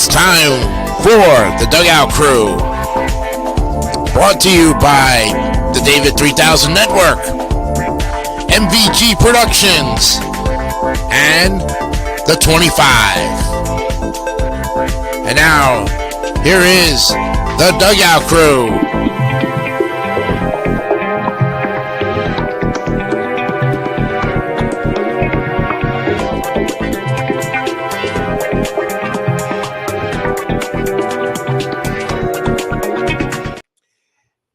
It's time for the Dugout Crew. Brought to you by the David 3000 Network, MVG Productions, and the 25. And now, here is the Dugout Crew.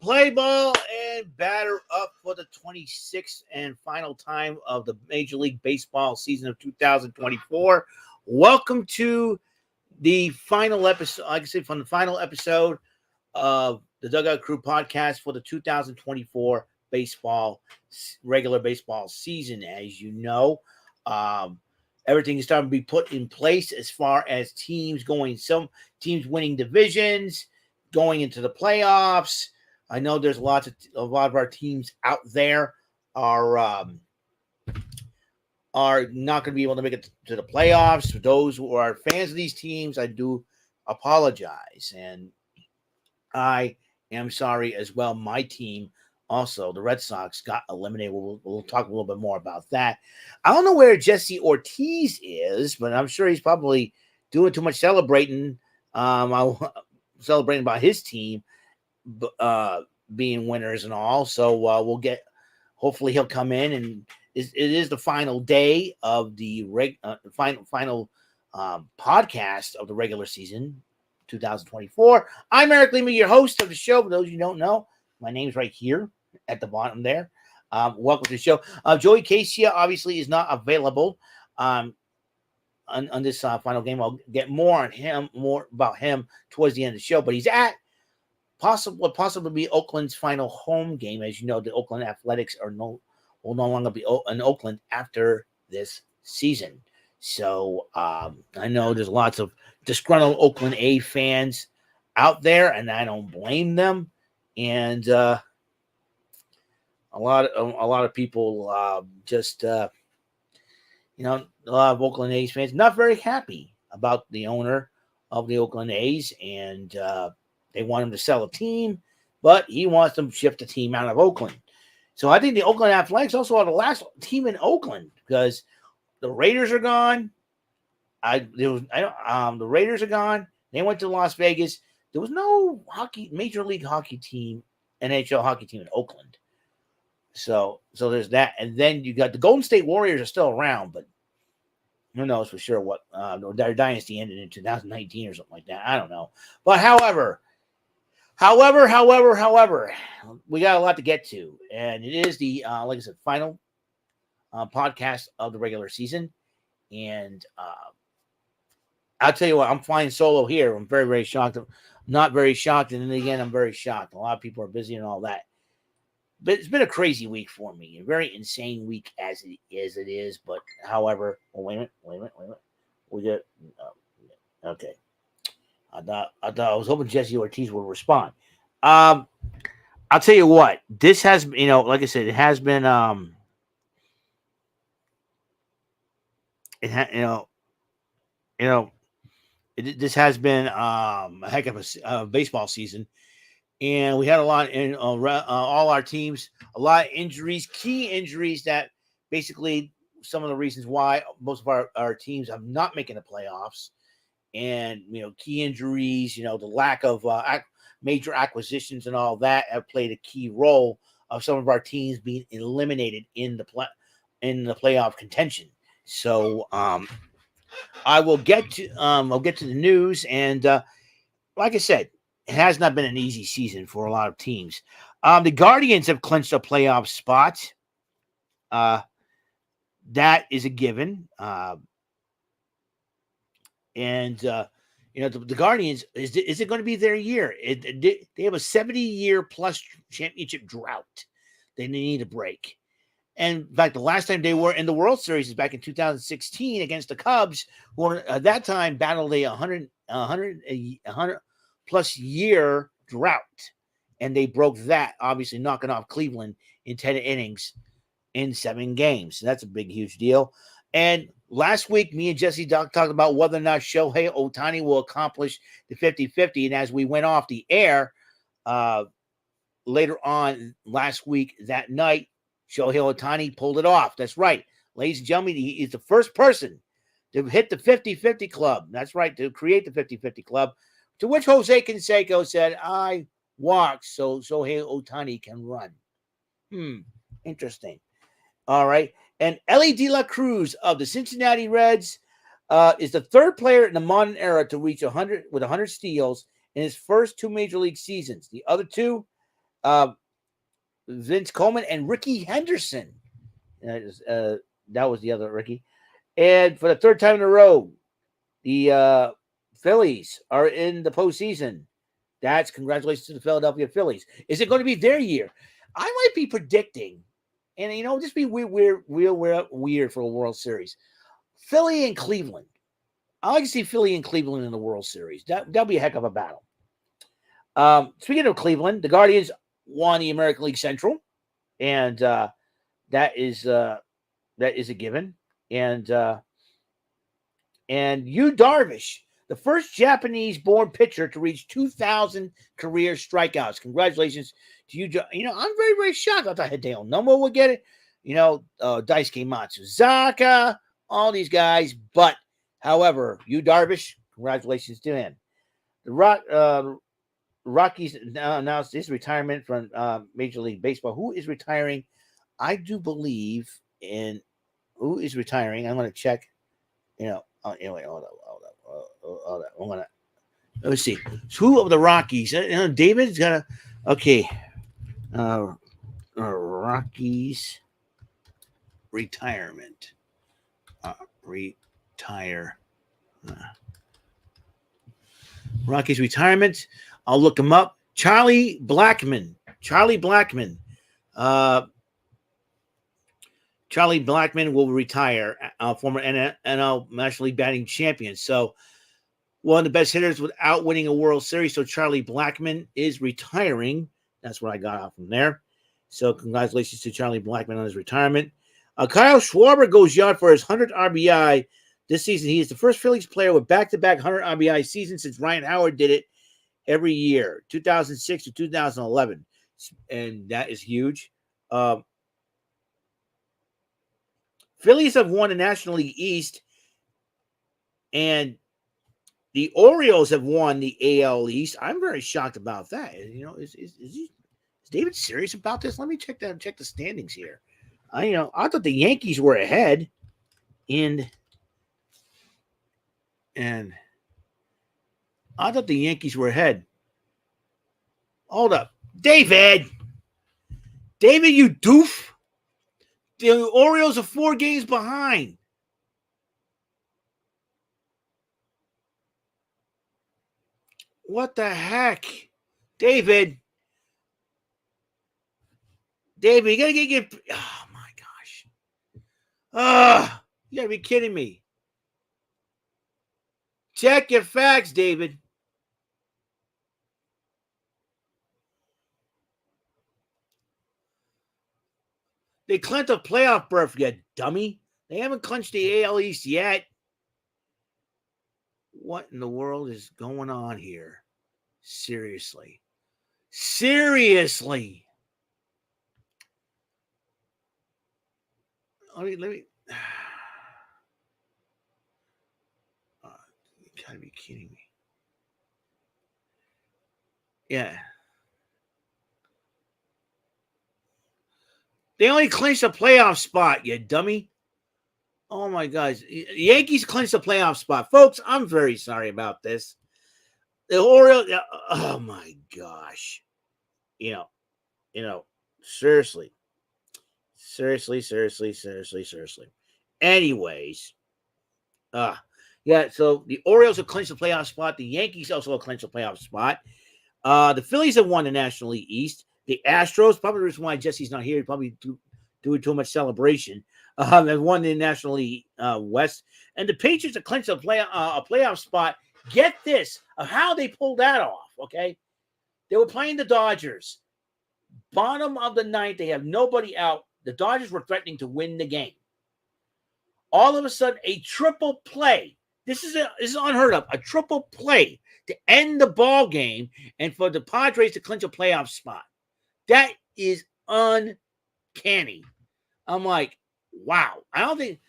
Play ball and batter up for the 26th and final time of the Major League Baseball season of 2024. Welcome to the final episode, like I said, from the final episode of the Dugout Crew podcast for the 2024 regular baseball season. As you know, everything is starting to be put in place as far as teams going, some teams winning divisions, going into the playoffs. I know there's a lot of our teams out there are not going to be able to make it to the playoffs. For those who are fans of these teams, I do apologize, and I am sorry as well. My team, also the Red Sox, got eliminated. We'll talk a little bit more about that. I don't know where Jesse Ortiz is, but I'm sure he's probably doing too much celebrating. Celebrating about his team being winners and all. So we'll get, hopefully he'll come in, and it is the final day of the final podcast of the regular season 2024. I'm Eric Lima, your host of the show. For those of you who don't know, my name's right here at the bottom there. Welcome to the show. Joey Casey obviously is not available on this final game. I'll get more about him towards the end of the show, but he's at possibly be Oakland's final home game. As you know, the Oakland Athletics will no longer be in Oakland after this season. So I know there's lots of disgruntled Oakland A fans out there, and I don't blame them. And a lot of people a lot of Oakland A's fans not very happy about the owner of the Oakland A's, and they want him to sell a team, but he wants them to shift the team out of Oakland. So I think the Oakland Athletics also are the last team in Oakland, because the Raiders are gone. The Raiders are gone. They went to Las Vegas. There was no Major League Hockey team, NHL hockey team in Oakland. So there's that. And then you got the Golden State Warriors are still around, but who knows for sure what their dynasty ended in 2019 or something like that. I don't know. But however, we got a lot to get to, and it is the like I said, final podcast of the regular season. And I'll tell you what, I'm flying solo here. I'm very, very shocked. I'm not very shocked, and then again, I'm very shocked. A lot of people are busy and all that. But it's been a crazy week for me, a very insane week as it is. But however, wait a minute. We got okay. I was hoping Jesse Ortiz would respond. I'll tell you what, this has, like I said, it has been this has been a heck of a baseball season. And we had a lot in all our teams, a lot of injuries, key injuries that basically some of the reasons why most of our teams are not making the playoffs. And, key injuries, the lack of major acquisitions and all that have played a key role of some of our teams being eliminated in the playoff contention. So I will get to the news, and like I said, it has not been an easy season for a lot of teams. The Guardians have clinched a playoff spot. That is a given. The Guardians, is it going to be their year? They have a 70-year plus championship drought they need to break. And in fact, the last time they were in the World Series is back in 2016 against the Cubs, who at that time battled a 100 plus year drought. And they broke that, obviously knocking off Cleveland in 10 innings in 7 games. So that's a big, huge deal. And Last week, me and Jesse talked about whether or not Shohei Ohtani will accomplish the 50-50. And as we went off the air later on last week, that night, Shohei Ohtani pulled it off. That's right. Ladies and gentlemen, he is the first person to hit the 50-50 club. That's right, to create the 50-50 club, to which Jose Canseco said, I walk so Shohei Ohtani can run. Interesting. All right. And Ellie De La Cruz of the Cincinnati Reds is the third player in the modern era to reach 100 with 100 steals in his first 2 major league seasons. The other two, Vince Coleman and Ricky Henderson. That was the other Ricky. And for the third time in a row, the Phillies are in the postseason. That's congratulations to the Philadelphia Phillies. Is it going to be their year? I might be predicting, and just be weird for a World Series. Philly and Cleveland. I like to see Philly and Cleveland in the World Series. That'll be a heck of a battle. Speaking of Cleveland, the Guardians won the American League Central, and that is a given. And Yu Darvish, the first Japanese-born pitcher to reach 2,000 career strikeouts. Congratulations to you. I'm very, very shocked. I thought Hideo Nomo would get it. Daisuke Matsuzaka, all these guys. But, however, Yu Darvish, congratulations to him. The Rockies announced his retirement from Major League Baseball. Who is retiring? I do believe in who is retiring. I'm going to check. Anyway, hold on. Let's see. Who of the Rockies? David's got okay. Rockies retirement. Rockies retirement. I'll look him up. Charlie Blackmon. Charlie Blackmon will retire, former NL National League batting champion. So one of the best hitters without winning a World Series. So Charlie Blackmon is retiring. That's what I got out from there. So congratulations to Charlie Blackmon on his retirement. Kyle Schwarber goes yard for his 100th RBI this season. He is the first Phillies player with back-to-back 100 RBI seasons since Ryan Howard did it every year, 2006 to 2011. And that is huge. Phillies have won the National League East, and the Orioles have won the AL East. I'm very shocked about that. Is David serious about this? Let me check the standings here. I thought the Yankees were ahead, and I thought the Yankees were ahead. Hold up, David, you doof. The Orioles are 4 games behind. What the heck? David, you gotta get oh my gosh. You gotta be kidding me. Check your facts, David. They clinched a playoff berth, you dummy. They haven't clinched the AL East yet. What in the world is going on here? Seriously. Let me. You gotta be kidding me. Yeah. They only clinched a playoff spot, you dummy. Oh, my gosh. Yankees clinched a playoff spot. Folks, I'm very sorry about this. The Orioles, oh, my gosh. Seriously. Anyways. So the Orioles have clinched the playoff spot. The Yankees also have clinched the playoff spot. The Phillies have won the National League East. The Astros, probably the reason why Jesse's not here, probably doing too much celebration, have won the National League West. And the Patriots have clinched a playoff spot. Get this, of how they pulled that off, okay? They were playing the Dodgers. Bottom of the ninth, they have nobody out. The Dodgers were threatening to win the game. All of a sudden, a triple play. This is unheard of. A triple play to end the ball game and for the Padres to clinch a playoff spot. That is uncanny. I'm like, wow. I don't think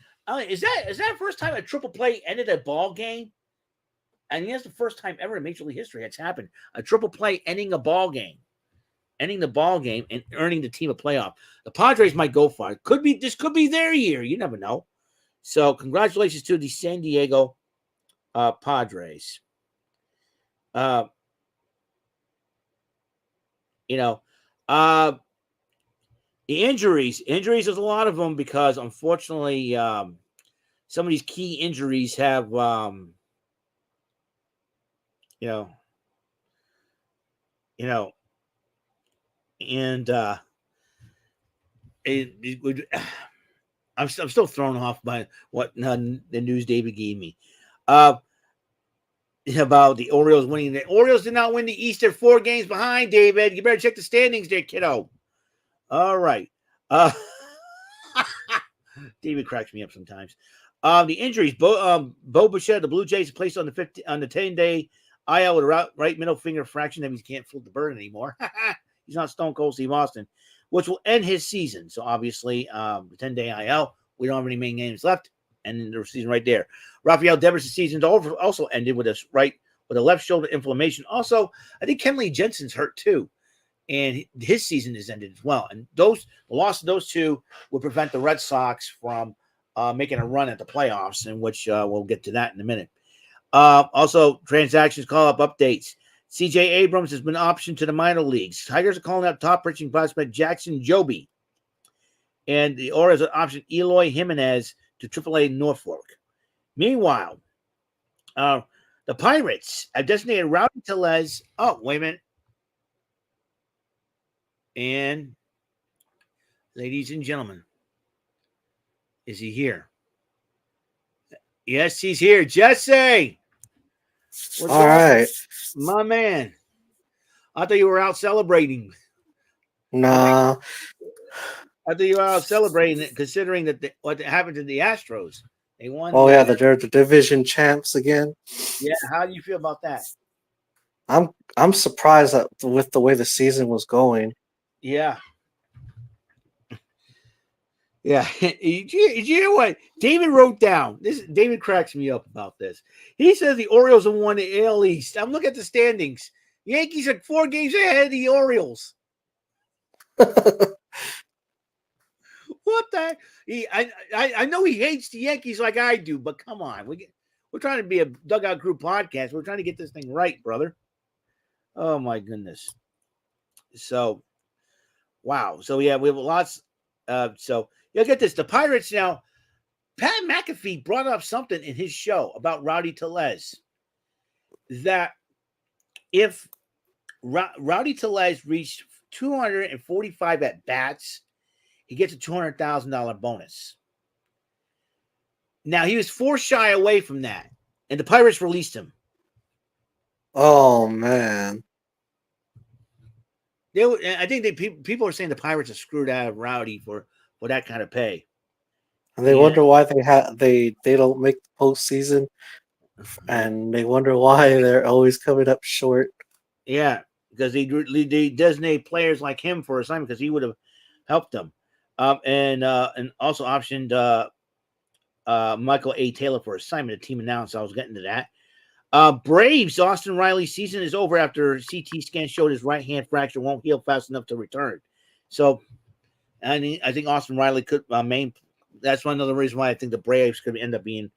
is that the first time a triple play ended a ball game? And that's the first time ever in Major League history it's happened. A triple play ending a ball game. Ending the ball game and earning the team a playoff. The Padres might go for it. This could be their year. You never know. So congratulations to the San Diego Padres. The injuries. There's a lot of them because unfortunately, some of these key injuries have, and it would. I'm still thrown off by what the news David gave me about the Orioles winning. The Orioles did not win the East. They're 4 games behind, David. You better check the standings there, kiddo. All right. David cracks me up sometimes. The injuries. Bo Bichette, the Blue Jays, placed on the 10-day IL with a right middle finger fraction. That means he can't flip the bird anymore. He's not Stone Cold Steve Austin, which will end his season. So obviously, the 10-day IL, we don't have any main games left, and the season right there. Rafael Devers' season's over, also ended with a left shoulder inflammation. Also, I think Kenley Jensen's hurt too, and his season is ended as well. And the loss of those two would prevent the Red Sox from making a run at the playoffs, in which we'll get to that in a minute. Also, transactions call-up updates. C.J. Abrams has been optioned to the minor leagues. Tigers are calling up top pitching prospect Jackson Joby. And the Orioles are optioned Eloy Jimenez to AAA Norfolk. Meanwhile, the Pirates have designated Rowdy Tellez. Oh, wait a minute. And, ladies and gentlemen, is he here? Yes, he's here. Jesse! What's all right, my man? I thought you were out celebrating. Nah. I thought you were out celebrating it, considering that what happened to the Astros. They won. Oh, yeah, they're the division champs again. Yeah, how do you feel about that? I'm surprised with the way the season was going. Yeah. Yeah. You know what? David wrote down. David cracks me up about this. He says the Orioles have won the AL East. I'm looking at the standings. Yankees are 4 games ahead of the Orioles. What the? I know he hates the Yankees like I do, but come on. We're trying to be a Dugout Group podcast. We're trying to get this thing right, brother. Oh, my goodness. So, wow. So, yeah, we have lots. So, you'll get this. The Pirates now, Pat McAfee brought up something in his show about Rowdy Tellez. That if Rowdy Tellez reached 245 at-bats, he gets a $200,000 bonus. Now, he was 4 shy away from that, and the Pirates released him. Oh, man. I think people are saying the Pirates are screwed out of Rowdy for that kind of pay. And they wonder why they don't make the postseason, and they wonder why they're always coming up short. Yeah, because they designate players like him for assignment because he would have helped them. And also optioned Michael A. Taylor for assignment. The team announced. I was getting to that. Braves, Austin Riley's season is over after CT scan showed his right hand fracture won't heal fast enough to return. So, I think Austin Riley could that's one of the reasons why I think the Braves could end up being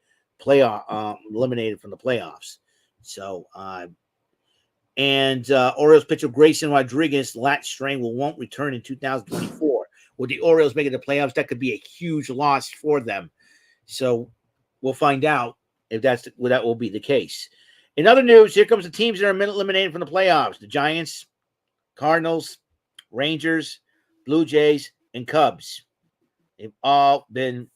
eliminated from the playoffs. So, Orioles pitcher Grayson Rodriguez lat strain won't return in 2024. With the Orioles making the playoffs, that could be a huge loss for them. So, we'll find out if that will be the case. In other news, here comes the teams that are eliminated from the playoffs: the Giants, Cardinals, Rangers, Blue Jays, and Cubs. They've all been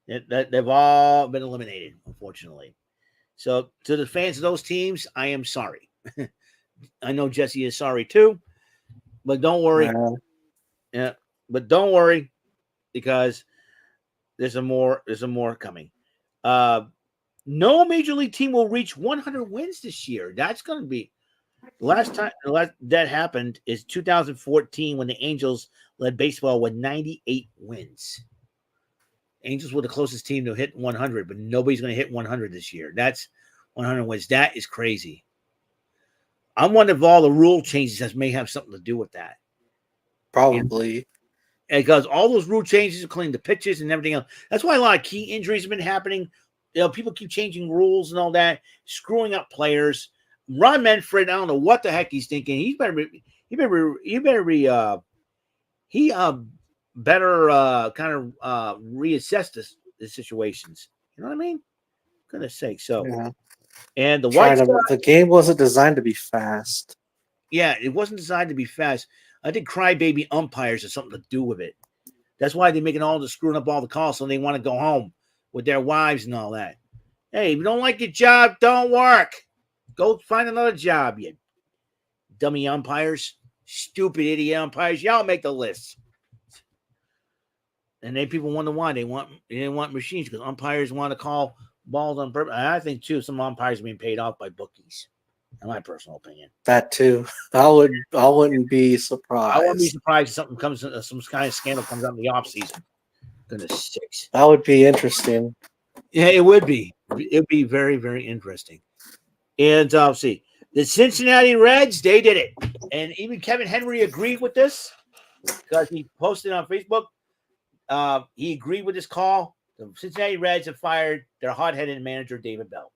eliminated, unfortunately. So, to the fans of those teams, I am sorry. I know Jesse is sorry too, but don't worry. Yeah, but don't worry, because There's some more coming. No major league team will reach 100 wins this year. That's going to be the last time that happened is 2014 when the Angels led baseball with 98 wins. Angels were the closest team to hit 100, but nobody's going to hit 100 this year. That's 100 wins. That is crazy. I'm wondering if all the rule changes may have something to do with that. Probably. Because all those rule changes, including the pitches and everything else, that's why a lot of key injuries have been happening. People keep changing rules and all that, screwing up players. Ron Manfred, I don't know what the heck he's thinking. He better reassess the situations. You know what I mean? Goodness sake. So, yeah. And the game wasn't designed to be fast. Yeah, it wasn't designed to be fast. I think crybaby umpires have something to do with it. That's why they're making all the screwing up all the calls, so they want to go home with their wives and all that. Hey, if you don't like your job, don't work. Go find another job, you dummy umpires. Stupid idiot umpires. Y'all make the list. And then people wonder why they want machines, because umpires want to call balls on purpose. I think too some umpires are being paid off by bookies. In my personal opinion, that too. I wouldn't be surprised. I wouldn't be surprised if something comes, some kind of scandal comes out in the off season. Goodness sakes, that would be interesting. Yeah, it would be. It'd be very, very interesting. And I'll see the Cincinnati Reds. They did it, and even Kevin Henry agreed with this because he posted on Facebook. He agreed with this call. The Cincinnati Reds have fired their hot-headed manager, David Bell.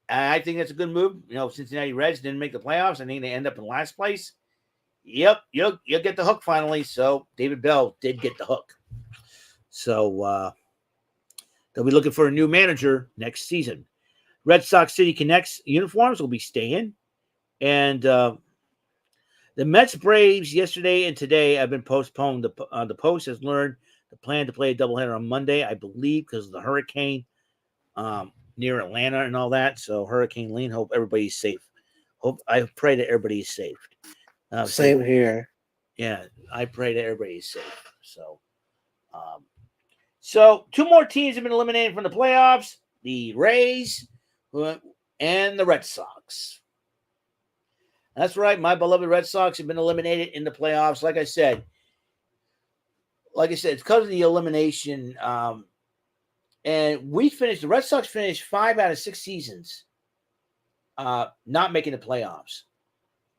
I think that's a good move. Cincinnati Reds didn't make the playoffs. I think they end up in last place. Yep, you'll get the hook finally. So David Bell did get the hook. So they'll be looking for a new manager next season. Red Sox City Connects uniforms will be staying. And the Mets Braves yesterday and today have been postponed. The Post has learned the plan to play a doubleheader on Monday, I believe, because of the hurricane near Atlanta and all that. So Hurricane Lean, hope everybody's safe. I pray that everybody's safe. Same here. Yeah, I pray that everybody's safe. So two more teams have been eliminated from the playoffs: the Rays and the Red Sox. That's right, my beloved Red Sox have been eliminated in the playoffs. Like I said, it's because of the elimination. And the Red Sox finished 5 out of 6 seasons not making the playoffs.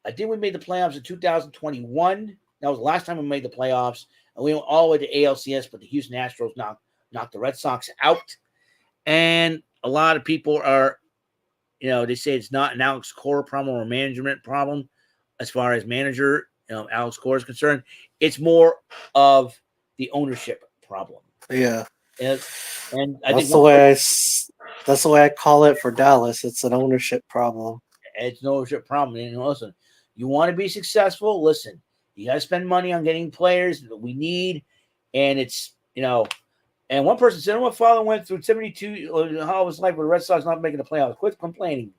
I think we made the playoffs in 2021. That was the last time we made the playoffs. And we went all the way to ALCS, but the Houston Astros knocked the Red Sox out. And a lot of people are, they say it's not an Alex Cora problem or a management problem as far as manager, Alex Cora is concerned. It's more of the ownership problem. Yeah. And I that's think that's the way I call it for Dallas. It's an ownership problem. It's an ownership problem. And listen, you want to be successful. Listen, you got to spend money on getting players that we need. And it's, and one person said, my father went through 72 how his life with the Red Sox not making the playoffs. Quit complaining.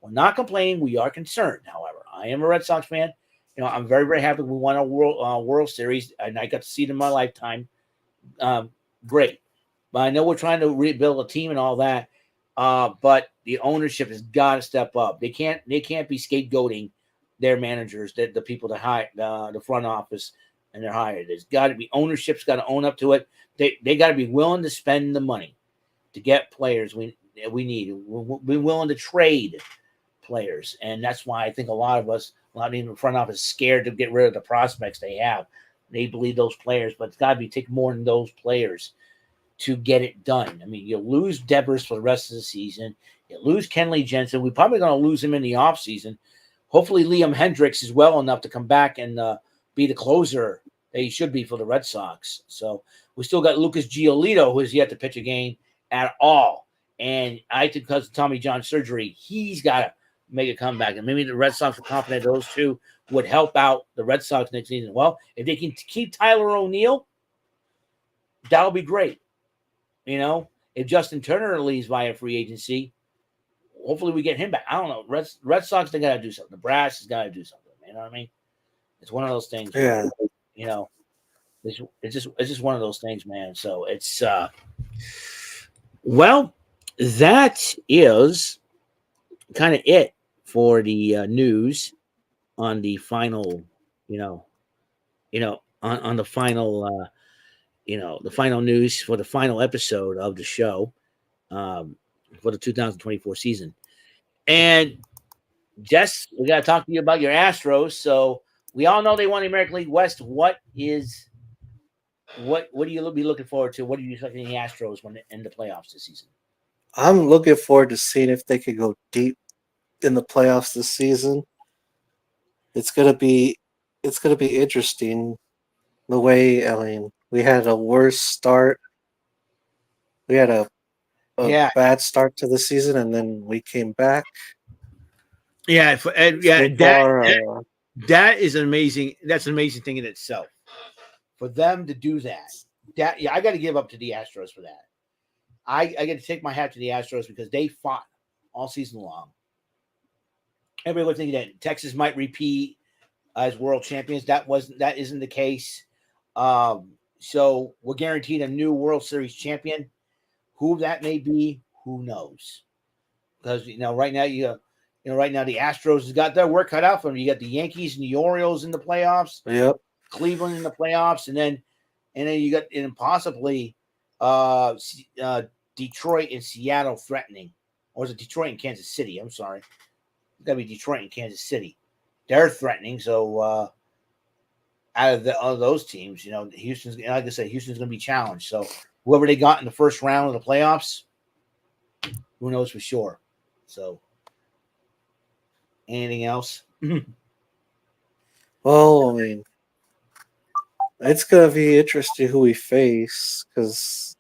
We're not complaining. We are concerned. However, I am a Red Sox fan. I'm very, very happy we won a World Series, and I got to see it in my lifetime. Great. But I know we're trying to rebuild a team and all that. But the ownership has got to step up. They can't be scapegoating their managers, the people that hire the front office and they're hired. There's got to be ownership's got to own up to it. They got to be willing to spend the money to get players we need. We're willing to trade players, and that's why I think a lot of in the front office, scared to get rid of the prospects they have. They believe those players, but it's got to be take more than those players to get it done. I mean, you'll lose Devers for the rest of the season. You lose Kenley Jensen. We're probably going to lose him in the offseason. Hopefully, Liam Hendricks is well enough to come back and be the closer that he should be for the Red Sox. So we still got Lucas Giolito, who has yet to pitch a game at all. And I think because of Tommy John surgery, he's got to make a comeback. And maybe the Red Sox are confident those two would help out the Red Sox next season. Well, if they can keep Tyler O'Neill, that'll be great. If Justin Turner leaves via free agency, hopefully we get him back. I don't know. Red Sox, they got to do something. Nebraska's got to do something. You know what I mean? It's one of those things. Yeah. It's just one of those things, man. So it's well, that is kind of it for the news on the final, you know, on the final, the final news for the final episode of the show um, for the 2024 season. And Jess, we got to talk to you about your Astros. So we all know they won the American League West. What do you be looking forward to? What are you expecting the Astros when they end the playoffs this season? I'm looking forward to seeing if they could go deep in the playoffs this season. It's gonna be interesting. The way we had a worse start. We had a Yeah, bad start to the season, and then we came back. yeah, So far, that is amazing. That's an amazing thing in itself for them to do that. I got to give up to the Astros for that. I got to take my hat to the Astros because they fought all season long. Everybody was thinking that Texas might repeat as world champions. That isn't the case. So we're guaranteed a new World Series champion. Who that may be, who knows? Because right now the Astros has got their work cut out for them. You got the Yankees and the Orioles in the playoffs. yep. Cleveland in the playoffs, and then you got possibly Detroit and Seattle threatening, or is it Detroit and Kansas City? I'm sorry, it's got to be Detroit and Kansas City. They're threatening. So out of those teams, Houston's, like I said, Houston's going to be challenged. So whoever they got in the first round of the playoffs, who knows for sure. So anything else? Well, it's gonna be interesting who we face because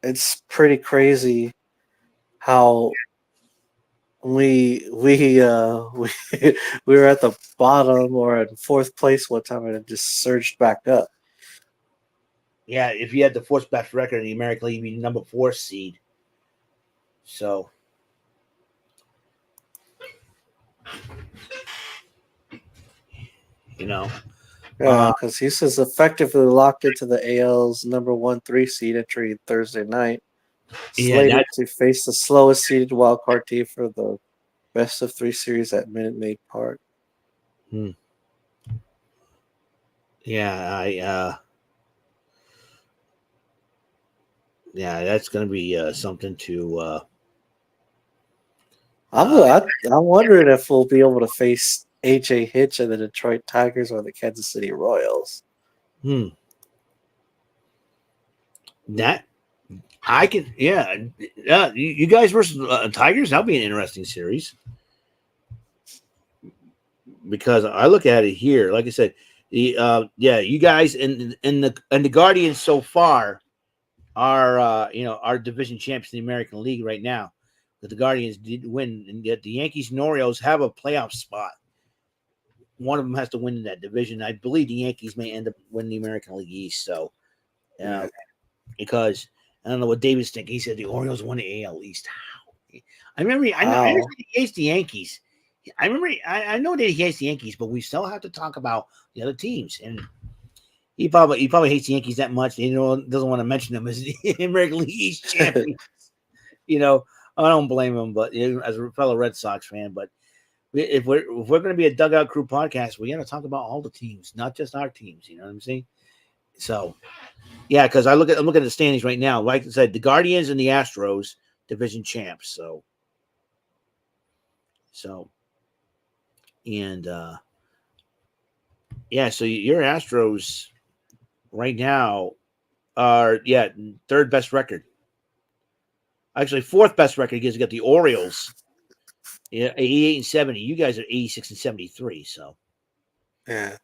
it's pretty crazy how we we were at the bottom or in fourth place one time and it just surged back up. Yeah, if you had the fourth best record in the American League, you'd be number 4 seed. So, Yeah, because Houston's effectively locked into the AL's number 1-3 seed entering Thursday night, slated to face the slowest seeded wildcard team for the best of 3 series at Minute Maid Park. Yeah, that's going to be something to. I'm wondering if we'll be able to face AJ Hitch and the Detroit Tigers or the Kansas City Royals. That I can, you guys versus Tigers. That'll be an interesting series because I look at it here. Like I said, you guys and the Guardians so far are our division champions in the American League right now. But the Guardians did win, and yet the Yankees and Orioles have a playoff spot. One of them has to win in that division. I believe the Yankees may end up winning the American League East. So, because I don't know what David's thinking. He said the Orioles won the AL East. How? I know he hates the Yankees. I know that he hates the Yankees, but we still have to talk about the other teams. And he probably hates the Yankees that much. Doesn't want to mention them as the American League East champions. I don't blame him, but as a fellow Red Sox fan, but if we're going to be a Dugout Crew podcast, we got to talk about all the teams, not just our teams. You know what I'm saying? So, yeah, because I'm looking at the standings right now. Like I said, the Guardians and the Astros division champs. So, and so your Astros right now are third best record. Actually, fourth best record because you got the Orioles, 88 and 70. You guys are 86 and 73. So, yeah.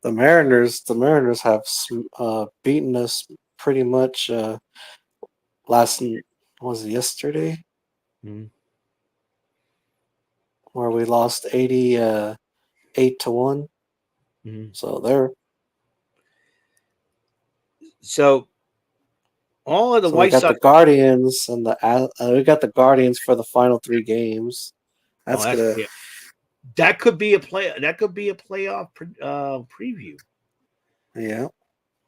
The Mariners have beaten us pretty much. Was it yesterday? Mm-hmm. Where we lost 88-1. Mm-hmm. So all of the White Sox. The Guardians and we got the Guardians for the final 3 games. That's That could be a play. That could be a playoff preview. Yeah.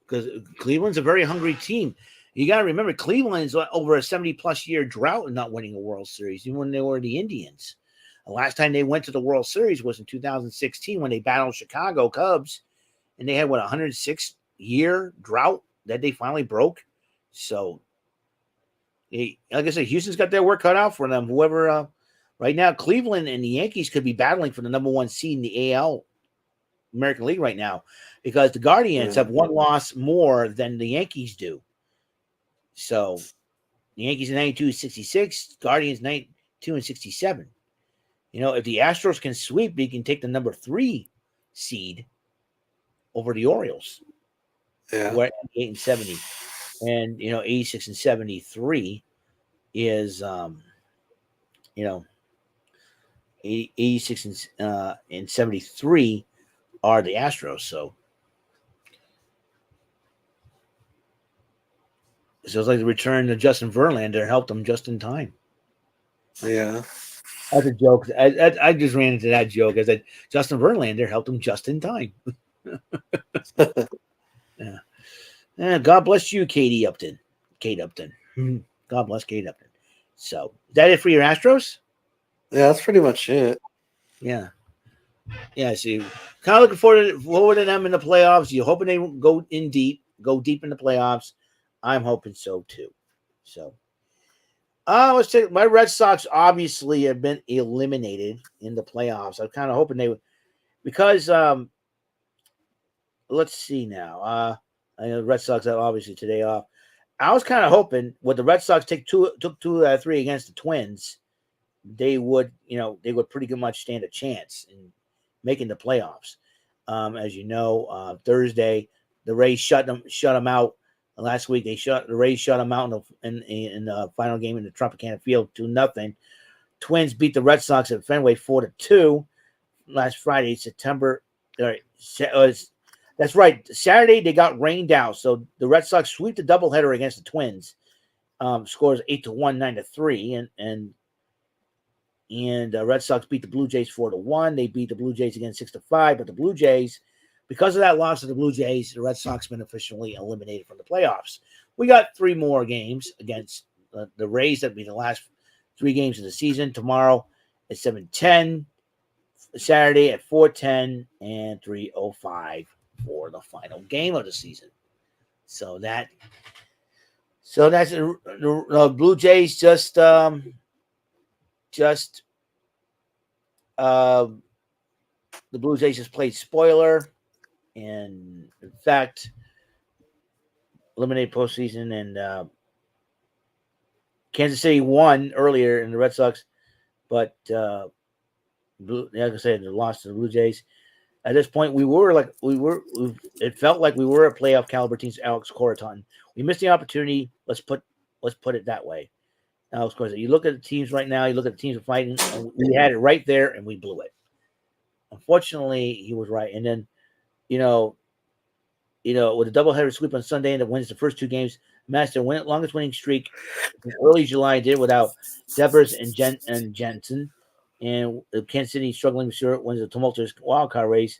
Because Cleveland's a very hungry team. You got to remember, Cleveland's over a 70-plus year drought in not winning a World Series, even when they were the Indians. The last time they went to the World Series was in 2016 when they battled Chicago Cubs, and they had, 106-year drought that they finally broke. So, like I said, Houston's got their work cut out for them. Whoever, right now, Cleveland and the Yankees could be battling for the number one seed in the AL American League right now because the Guardians have one loss more than the Yankees do. So the Yankees are 92-66, Guardians 92-67. If the Astros can sweep, they can take the number 3 seed over the Orioles. Yeah. We're at 88-70. And 86-73 is 86 and 73 are the Astros. So it's like the return of Justin Verlander helped them just in time. Yeah. That's a joke. I just ran into that joke. I said Justin Verlander helped him just in time. Yeah. God bless you, Kate Upton. God bless Kate Upton. So, is that it for your Astros? Yeah, that's pretty much it. Yeah. Yeah, see, kind of looking forward to them in the playoffs. You're hoping they go deep in the playoffs. I'm hoping so too. So, let's take my Red Sox. Obviously, have been eliminated in the playoffs. I'm kind of hoping they would, because let's see now. I know the Red Sox have obviously today off. I was kind of hoping with the Red Sox took 2 out of 3 against the Twins, they would pretty much stand a chance in making the playoffs. As you know, Thursday the Rays shut them out. Last week the Rays shut them out in the final game in the Tropicana Field 2-0. Twins beat the Red Sox at Fenway 4-2 last Friday, September. That's right. Saturday they got rained out, so the Red Sox sweep the doubleheader against the Twins. Scores 8-1, 9-3, and Red Sox beat the Blue Jays 4-1. They beat the Blue Jays again 6-5, but the Blue Jays, because of that loss to the Blue Jays, the Red Sox been officially eliminated from the playoffs. We got 3 more games against the Rays. That'll be the last 3 games of the season. Tomorrow at 7:10, Saturday at 4:10, and 3:05 for the final game of the season. So that's the Blue Jays just the Blue Jays just played spoiler, and in fact, eliminated postseason. And Kansas City won earlier in the Red Sox, but like I said, they lost to the Blue Jays. At this point, it felt like we were a playoff caliber team. Alex Cora. We missed the opportunity. Let's put it that way. Alex Cora. You look at the teams right now. You look at the teams we're fighting. And we had it right there, and we blew it. Unfortunately, he was right. And then, with a doubleheader sweep on Sunday and it wins the first 2 games, master longest winning streak in early July. Did without Devers and Jensen. And Kansas City struggling with Stewart wins a tumultuous wildcard race.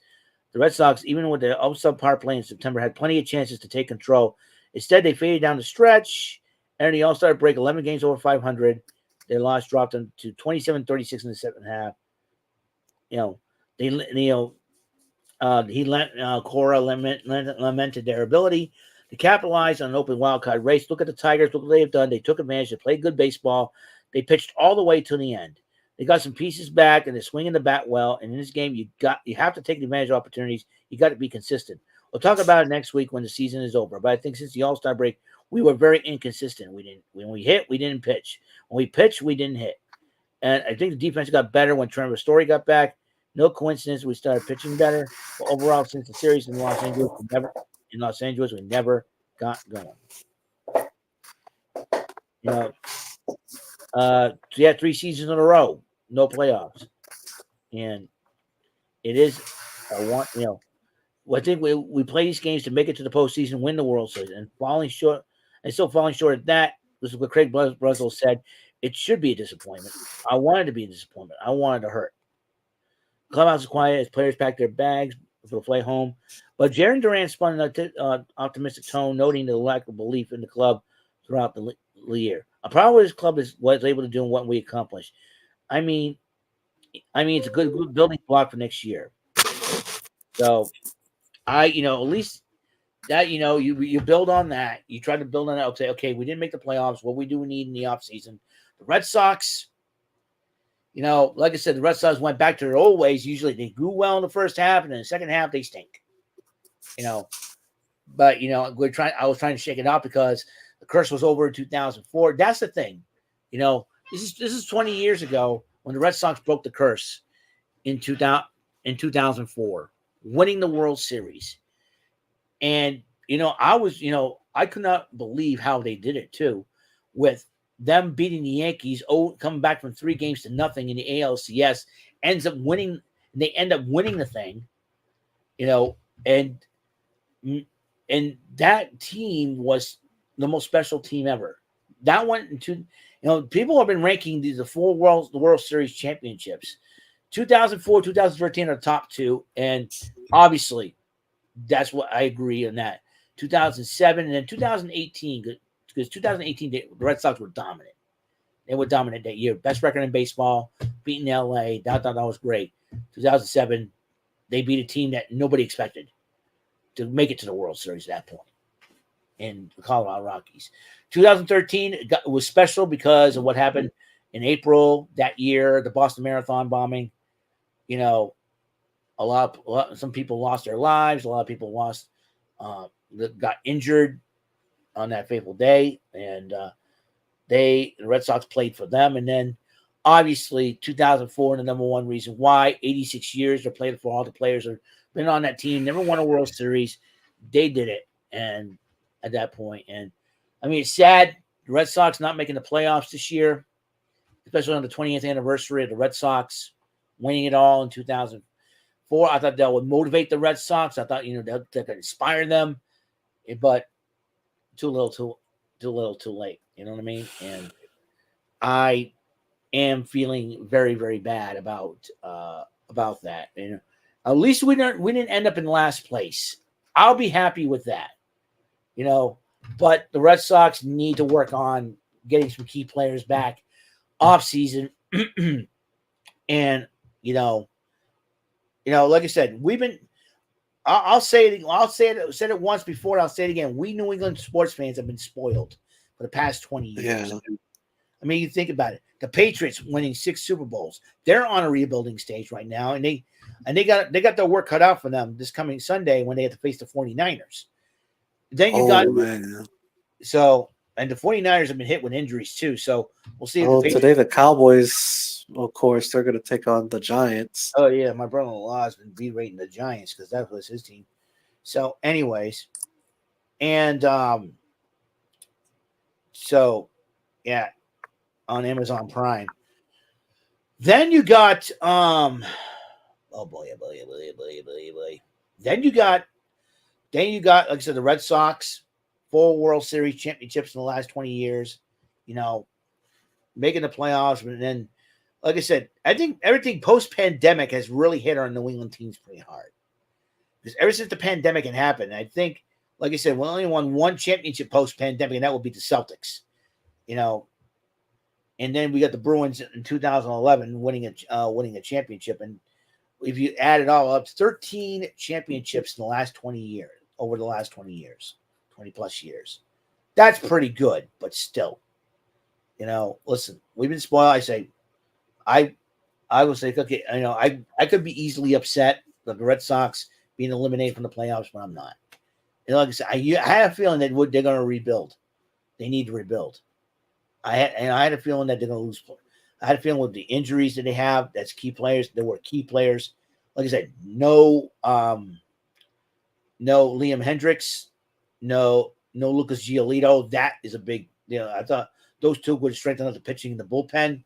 The Red Sox, even with their subpar play in September, had plenty of chances to take control. Instead, they faded down the stretch. And the All-Star break, 11 games over 500. Their loss dropped them to 27-36 in the second half. Cora lamented their ability to capitalize on an open wildcard race. Look at the Tigers. Look what they have done. They took advantage. They played good baseball. They pitched all the way to the end. They got some pieces back, and they're swinging the bat well. And in this game, you have to take advantage of opportunities. You got to be consistent. We'll talk about it next week when the season is over. But I think since the All-Star break, we were very inconsistent. When we hit, we didn't pitch. When we pitched, we didn't hit. And I think the defense got better when Trevor Story got back. No coincidence, we started pitching better. But overall, since the series in Los Angeles, we never got going. 3 seasons in a row, no playoffs, and it is I think we play these games to make it to the postseason, win the World Series, and falling short of that. This is what Craig Breslow said. It should be a disappointment. I wanted to be a disappointment. I wanted to hurt. Clubhouse is quiet as players pack their bags for the flight home. But Jaron Durant spun an optimistic tone, noting the lack of belief in the club throughout the year. I'm proud of what his club was able to do and what we accomplished. I mean, it's a good building block for next year. So at least that you build on that. You try to build on that. Okay, we didn't make the playoffs. What we need in the offseason. The Red Sox, like I said, the Red Sox went back to their old ways. Usually they do well in the first half, and in the second half they stink. But I was trying to shake it out because the curse was over in 2004. That's the thing. This is 20 years ago when the Red Sox broke the curse in 2004, winning the World Series. And I could not believe how they did it too, with them beating the Yankees, coming back from 3-0 in the ALCS, ends up winning. They end up winning the thing, and that team was the most special team ever. That went into, people have been ranking the World Series championships. 2004, 2013 are the top two, and obviously that's what I agree on that. 2007 and then 2018, because 2018 the Red Sox were dominant. They were dominant that year. Best record in baseball, beating LA. That was great. 2007, they beat a team that nobody expected to make it to the World Series at that point in the Colorado Rockies. 2013 was special because of what happened in April that year, the Boston Marathon bombing. Some people lost their lives. A lot of people got injured on that fateful day, and the Red Sox played for them. And then obviously 2004, the number one reason why, 86 years they're playing for all the players have been on that team, never won a World Series. They did it, and at that point, and it's sad the Red Sox not making the playoffs this year, especially on the 20th anniversary of the Red Sox winning it all in 2004. I thought that would motivate the Red Sox. I thought that could inspire them, but too little, too late. You know what I mean? And I am feeling very, very bad about that. At least we didn't end up in last place. I'll be happy with that. But the Red Sox need to work on getting some key players back off season. And like I said, we've been. I'll say it. Said it once before. I'll say it again. We New England sports fans have been spoiled for the past 20 years. Yeah. You think about it. The Patriots winning 6 Super Bowls. They're on a rebuilding stage right now, and they got their work cut out for them this coming Sunday when they have to face the 49ers. Then you got man. And the 49ers have been hit with injuries too. So we'll see. Today the Cowboys, of course, they're going to take on the Giants. Oh yeah, my brother-in-law has been berating the Giants because that was his team. So, anyways, and yeah, on Amazon Prime. Then you got oh boy. Then you got like I said, the Red Sox, 4 World Series championships in the last 20 years, making the playoffs. And then, like I said, I think everything post-pandemic has really hit our New England teams pretty hard. Because ever since the pandemic had happened, I think, like I said, we only won 1 championship post-pandemic, and that would be the Celtics. And then we got the Bruins in 2011 winning a championship. And if you add it all up, 13 championships in the last 20 years, over the last 20 years. 20 plus years. That's pretty good, but still, listen, we've been spoiled. I would say, okay, I could be easily upset that the Red Sox being eliminated from the playoffs, but I'm not. And like I said, I have a feeling that they're going to rebuild. They need to rebuild. I had a feeling that they're going to lose. I had a feeling with the injuries that they have, that's key players. There were key players. Like I said, no Liam Hendricks. No Lucas Giolito. That is a big deal. I thought those two would strengthen up the pitching in the bullpen,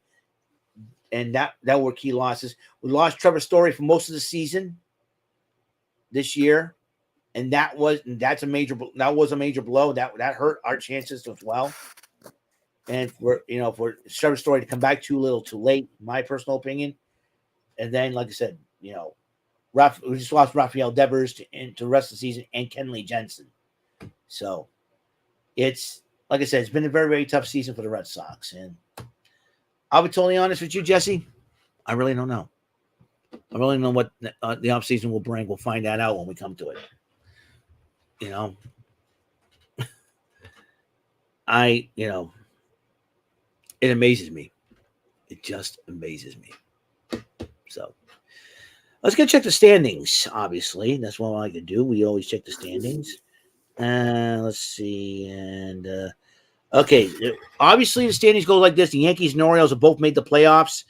and that were key losses. We lost Trevor Story for most of the season this year, and that was a major blow. That hurt our chances as well. And for Trevor Story to come back too little, too late, my personal opinion. And then, like I said, we just lost Rafael Devers to the rest of the season and Kenley Jensen. So it's like I said, it's been a very, very tough season for the Red Sox. And I'll be totally honest with you, Jesse. I really don't know. I really don't know what the offseason will bring. We'll find that out when we come to it. It amazes me. It just amazes me. So let's go check the standings, obviously. That's what I like to do. We always check the standings. Let's see. And okay, obviously the standings go like this. The Yankees and Orioles have both made the playoffs.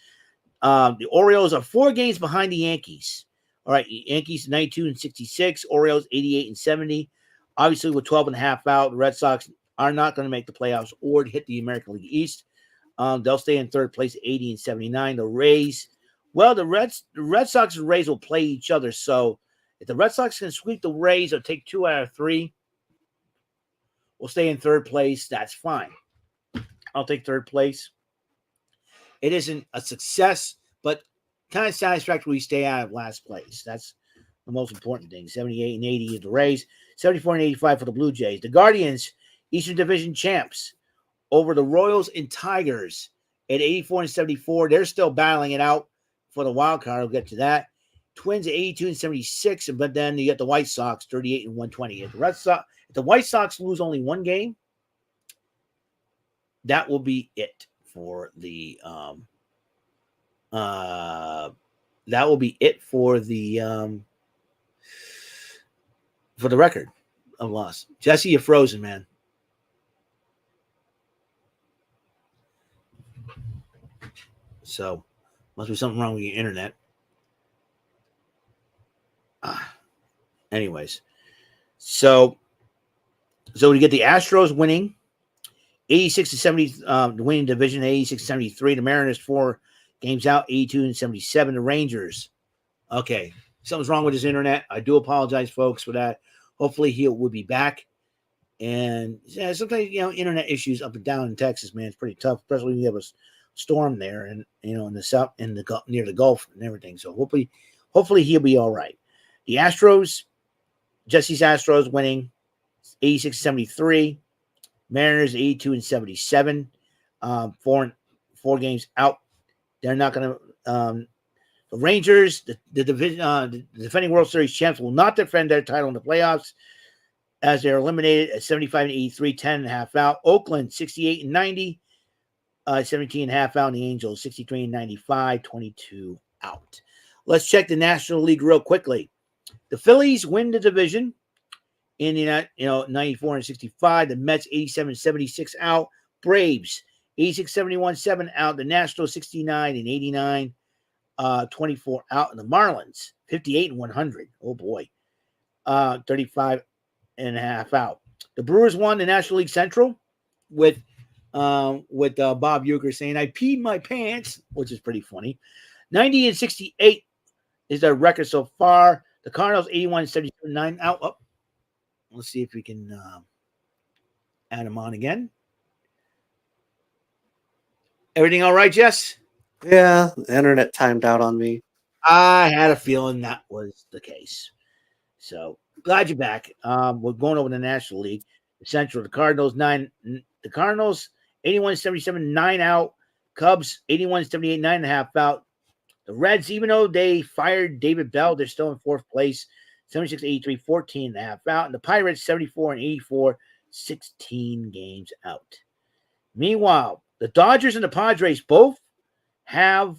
The Orioles are 4 games behind the Yankees. All right, Yankees 92 and 66, Orioles 88 and 70. Obviously, with 12 and a half out, the Red Sox are not going to make the playoffs or hit the American League East. They'll stay in third place, 80 and 79. The Rays, the Red Sox and Rays will play each other. So if the Red Sox can sweep the Rays or take 2 out of 3, we'll stay in third place. That's fine. I'll take third place. It isn't a success, but kind of satisfactory we stay out of last place. That's the most important thing. 78 and 80 is the Rays, 74 and 85 for the Blue Jays. The Guardians, Eastern Division champs, over the Royals and Tigers at 84 and 74. They're still battling it out for the wild card. I'll get to that. Twins at 82 and 76, but then you get the White Sox 38 and 120. If the White Sox lose only 1 game, that will be it for the record of loss. Jesse, you're frozen, man. So must be something wrong with your internet. Anyways, so we get the Astros winning 86 to 70, the winning division 86 to 73. The Mariners 4 games out, 82 and 77. The Rangers. Okay, something's wrong with his internet. I do apologize, folks, for that. Hopefully he will be back. And yeah, sometimes internet issues up and down in Texas, man, it's pretty tough, especially when you have a storm there, and in the south, near the Gulf and everything. So hopefully he'll be all right. The Astros, Jesse's Astros winning 86-73. Mariners 82 and 77. 4 games out. They're not going to. The Rangers, the division, the defending World Series champs, will not defend their title in the playoffs as they're eliminated at 75 and 83, 10 and a half out. Oakland 68 and 90. 17 and a half out, and the Angels 63 and 95, 22 out. Let's check the National League real quickly. The Phillies win the division in 94 and 65. The Mets 87 and 76 out. Braves 86 71 7 out. The Nationals 69 and 89, 24 out. And the Marlins 58 and 100. Oh boy, 35 and a half out. The Brewers won the National League Central with Bob Uecker saying, "I peed my pants," which is pretty funny. 90 and 68 is their record so far. The Cardinals 81 and 77, 9 out. Oh, let's see if we can add them on again. Everything all right, Jess? Yeah, the internet timed out on me. I had a feeling that was the case. So glad you're back. We're going over the National League. The Central, the Cardinals 81-77, 9 out. Cubs 81-78, 9.5 out. The Reds, even though they fired David Bell, they're still in 4th place, 76-83, 14.5 out. And the Pirates 74 and 84, 16 games out. Meanwhile, the Dodgers and the Padres both have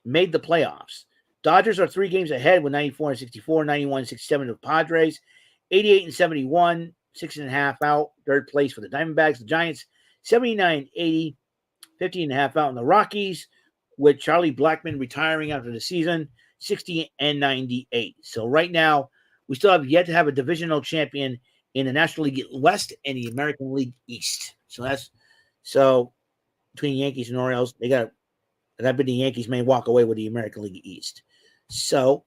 made the playoffs. Dodgers are 3 games ahead with 94 and 64, 91 and 67 of the Padres, 88 and 71, 6.5 out. 3rd place for the Diamondbacks. The Giants 79 80, 15.5 out. In the Rockies, with Charlie Blackmon retiring after the season, 60 and 98. So right now, we still have yet to have a divisional champion in the National League West and the American League East. So between Yankees and Orioles, I bet the Yankees may walk away with the American League East. So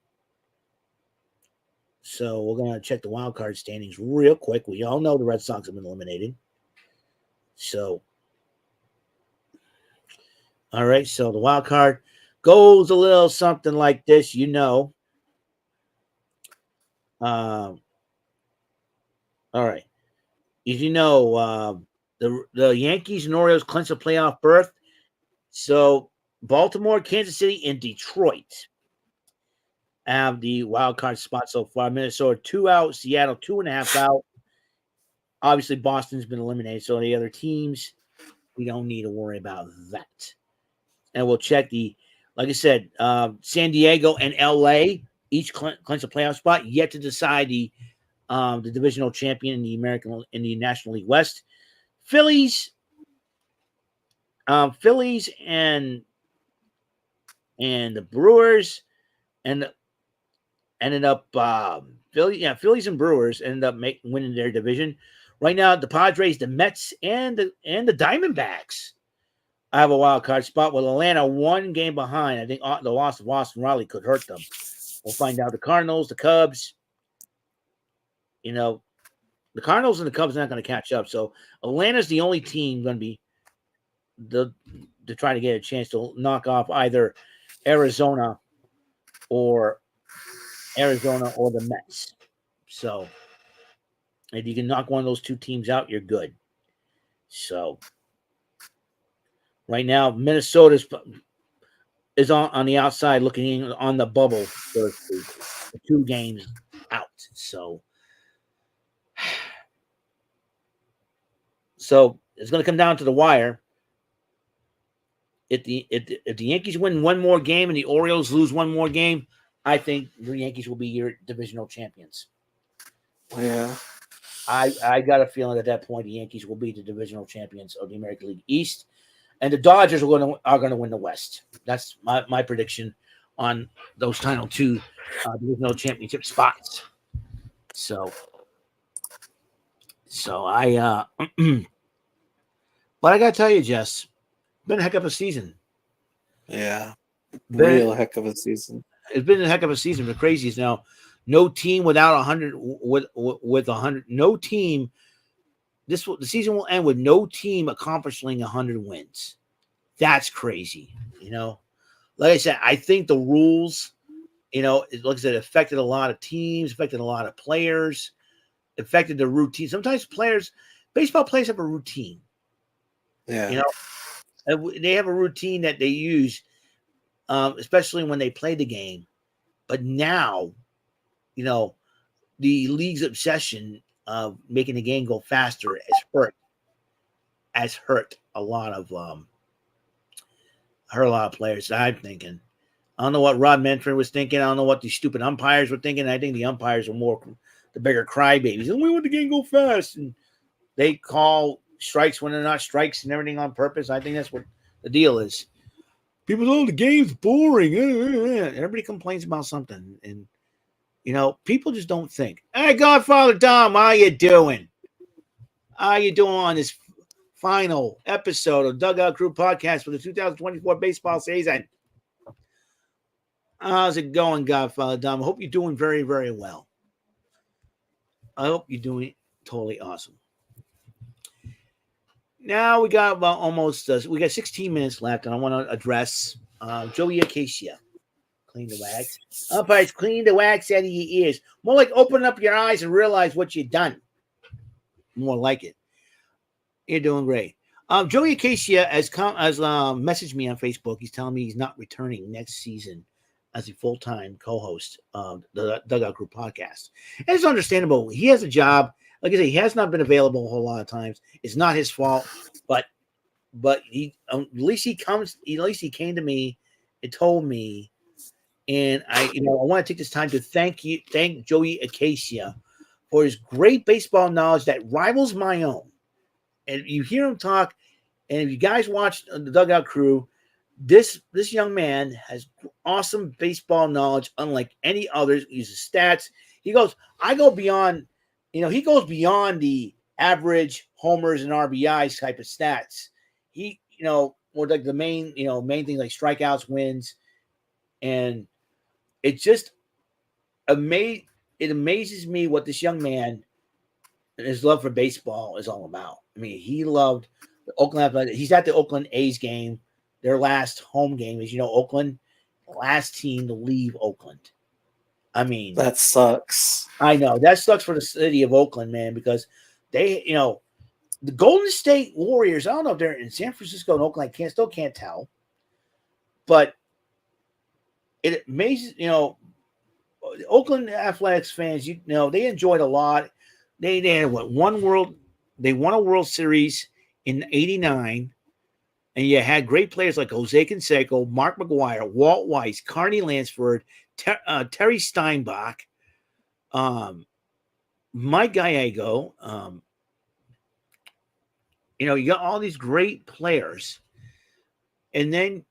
we're going to check the wild card standings real quick. We all know the Red Sox have been eliminated. So, all right. So the wild card goes a little something like this, you know. All right. As you know, the Yankees and Orioles clinch a playoff berth. So Baltimore, Kansas City, and Detroit have the wild card spot so far. Minnesota 2 out, Seattle 2.5 out. Obviously, Boston's been eliminated, so the other teams, we don't need to worry about that. And we'll check like I said, San Diego and LA each clinch a playoff spot. Yet to decide the divisional champion in the National League West. Phillies and the Brewers and ended up Phillies and Brewers ended up winning their division. Right now, the Padres, the Mets, and the Diamondbacks have a wild card spot with Atlanta 1 game behind. I think the loss of Austin Riley could hurt them. We'll find out. The Cardinals, the Cubs. You know, the Cardinals and the Cubs are not going to catch up. So Atlanta's the only team going to be to try to get a chance to knock off either Arizona or the Mets. So if you can knock one of those 2 teams out, you're good. So right now, Minnesota is on the outside looking in on the bubble, so to speak. 2 games out. So it's going to come down to the wire. If the Yankees win 1 more game and the Orioles lose 1 more game, I think the Yankees will be your divisional champions. Yeah. I got a feeling at that point the Yankees will be the divisional champions of the American League East, and the Dodgers are going to win the West. That's my prediction on those final 2 divisional championship spots. So I but I got to tell you, Jess, been a heck of a season. Yeah, real heck of a season. It's been a heck of a season. The craziest now. No team without 100 with 100. No team. The season will end with no team accomplishing 100 wins. That's crazy. You know, like I said, I think the rules, like I said, affected a lot of teams, affected a lot of players, affected the routine. Sometimes baseball players have a routine. Yeah. They have a routine that they use, especially when they play the game. But now, the league's obsession of making the game go faster has hurt a lot of players. I'm thinking. I don't know what Rod Manfred was thinking. I don't know what these stupid umpires were thinking. I think the umpires were more the bigger crybabies. And we want the game to go fast, and they call strikes when they're not strikes and everything on purpose. I think that's what the deal is. People say, the game's boring. Everybody complains about something. And, people just don't think. Hey, Godfather Dom, how you doing? How you doing on this final episode of Dugout Crew Podcast for the 2024 baseball season? How's it going, Godfather Dom? I hope you're doing very, very well. I hope you're doing totally awesome. Now we got about we got 16 minutes left, and I want to address Joey Acacia. Clean the wax. Umpires, clean the wax out of your ears. More like open up your eyes and realize what you've done. More like it. You're doing great. Joey Acacia has messaged me on Facebook. He's telling me he's not returning next season as a full-time co-host of the Dugout Crew podcast. And it's understandable. He has a job. Like I say, he has not been available a whole lot of times. It's not his fault, but he at least he came to me and told me, and I want to take this time to thank Joey Acacia for his great baseball knowledge that rivals my own. And you hear him talk, and if you guys watch the Dugout Crew, this young man has awesome baseball knowledge, unlike any others. He uses stats. He goes beyond the average homers and RBIs type of stats. He, more like the main things like strikeouts, wins, and it just amazes me what this young man and his love for baseball is all about. I mean, he loved the Oakland Athletics. He's at the Oakland A's game, their last home game. As you know, Oakland last team to leave Oakland. I mean, That sucks. I know that sucks for the city of Oakland, man, because they, the Golden State Warriors. I don't know if they're in San Francisco and Oakland. I still can't tell, but it amazes, Oakland Athletics fans. They enjoyed a lot. They had They won a World Series in '89. And you had great players like Jose Canseco, Mark McGuire, Walt Weiss, Carney Lansford, Terry Steinbach, Mike Gallego. You got all these great players. And then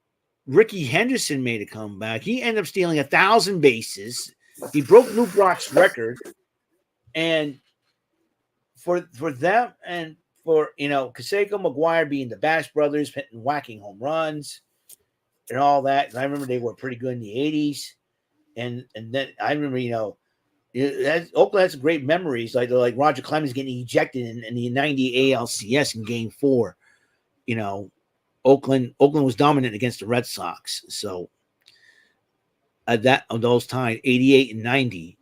Ricky Henderson made a comeback. He ended up stealing 1,000 bases. He broke Lou Brock's record. And for them and for Canseco, McGuire being the Bash brothers, hitting whacking home runs and all that. And I remember they were pretty good in the '80s, and then I remember Oakland has some great memories, like Roger Clemens getting ejected in the '90 ALCS in Game 4. Oakland was dominant against the Red Sox. So at those times, '88 and '90,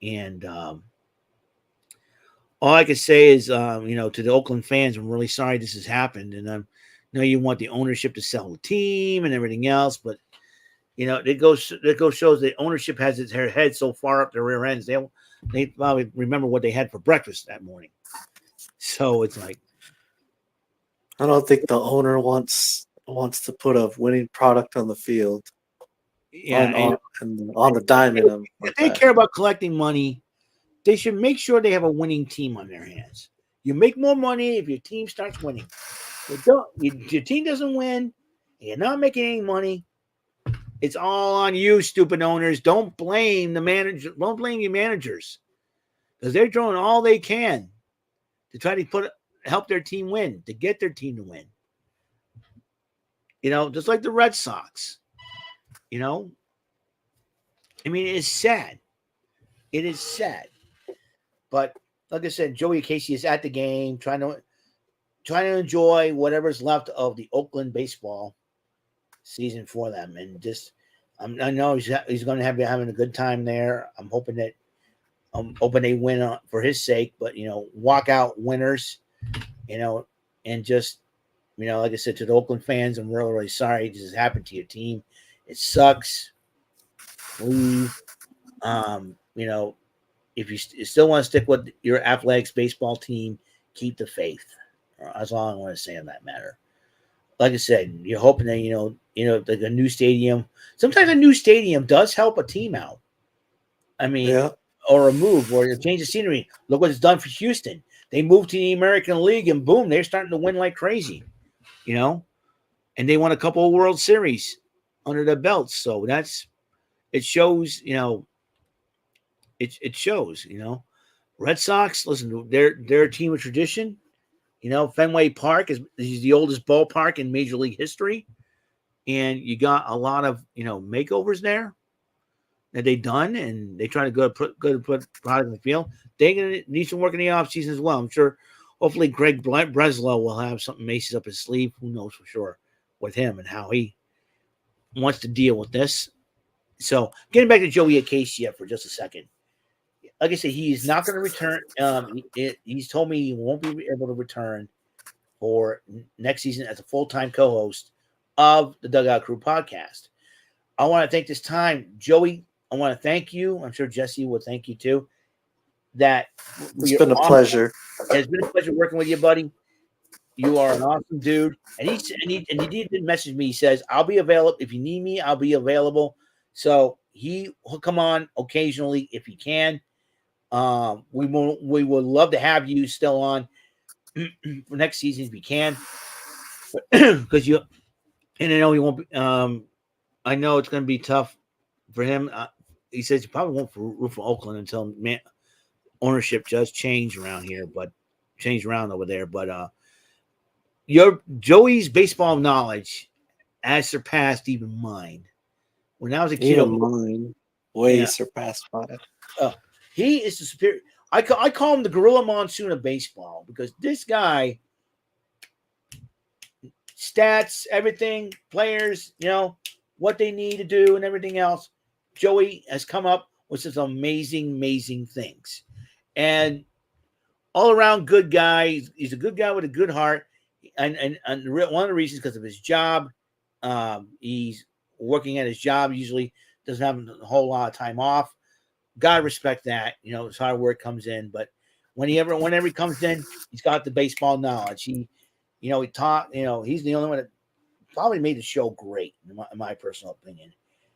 and all I can say is, to the Oakland fans, I'm really sorry this has happened. And I know you want the ownership to sell the team and everything else, but, it goes shows that ownership has its head so far up their rear ends. They probably remember what they had for breakfast that morning. So it's like, I don't think the owner wants to put a winning product on the field. Yeah, on the diamond. If they care about collecting money, they should make sure they have a winning team on their hands. You make more money if your team starts winning. Your team doesn't win, you're not making any money. It's all on you, stupid owners. Don't blame the manager. Don't blame your managers, because they're doing all they can to try to help their team win, to get their team to win. Just like the Red Sox. I mean, it's sad. It is sad. But like I said, Joey Casey is at the game, trying to enjoy whatever's left of the Oakland baseball season for them, and just I know he's going to be having a good time there. I'm hoping they win for his sake, but walk out winners, and just like I said to the Oakland fans, I'm really, really sorry this has happened to your team. It sucks. Leave. If you still want to stick with your athletics baseball team, keep the faith. That's all I want to say on that matter. Like I said, you're hoping that, like a new stadium. Sometimes a new stadium does help a team out. I mean, or a move, or a change of scenery. Look what it's done for Houston. They moved to the American League, and boom, they're starting to win like crazy. And they won a couple of World Series under their belts. So it shows, It shows, Red Sox, listen, they're a team of tradition. Fenway Park is the oldest ballpark in Major League history. And you got a lot of, makeovers there that they done, and they try to put product in the field. They're going to need some work in the offseason as well. I'm sure, hopefully, Greg Breslow will have something Macy's up his sleeve. Who knows for sure with him and how he wants to deal with this. So, getting back to Joey Acacia for just a second. Like I said, he is not going to return. He's told me he won't be able to return for next season as a full-time co-host of the Dugout Crew podcast. I want to take this time, Joey. I want to thank you. I'm sure Jesse will thank you too. It's been a pleasure. It's been a pleasure working with you, buddy. You are an awesome dude. And he did message me. He says, "I'll be available if you need me. I'll be available." So he will come on occasionally if he can. We would love to have you still on for next season if you can, because and I know he won't be. I know it's going to be tough for him. He says he probably won't root for Oakland until ownership does change around here, but change around over there. But Joey's baseball knowledge has surpassed even mine. When I was a kid, mine way surpassed mine. He is the superior. I call him the Gorilla Monsoon of baseball, because this guy, stats, everything, players, what they need to do and everything else. Joey has come up with some amazing things. And all around good guy. He's a good guy with a good heart. And one of the reasons because of his job. He's working at his job, usually doesn't have a whole lot of time off. God respect that. His hard work comes in. But whenever he comes in, he's got the baseball knowledge. He taught, he's the only one that probably made the show great, in my personal opinion.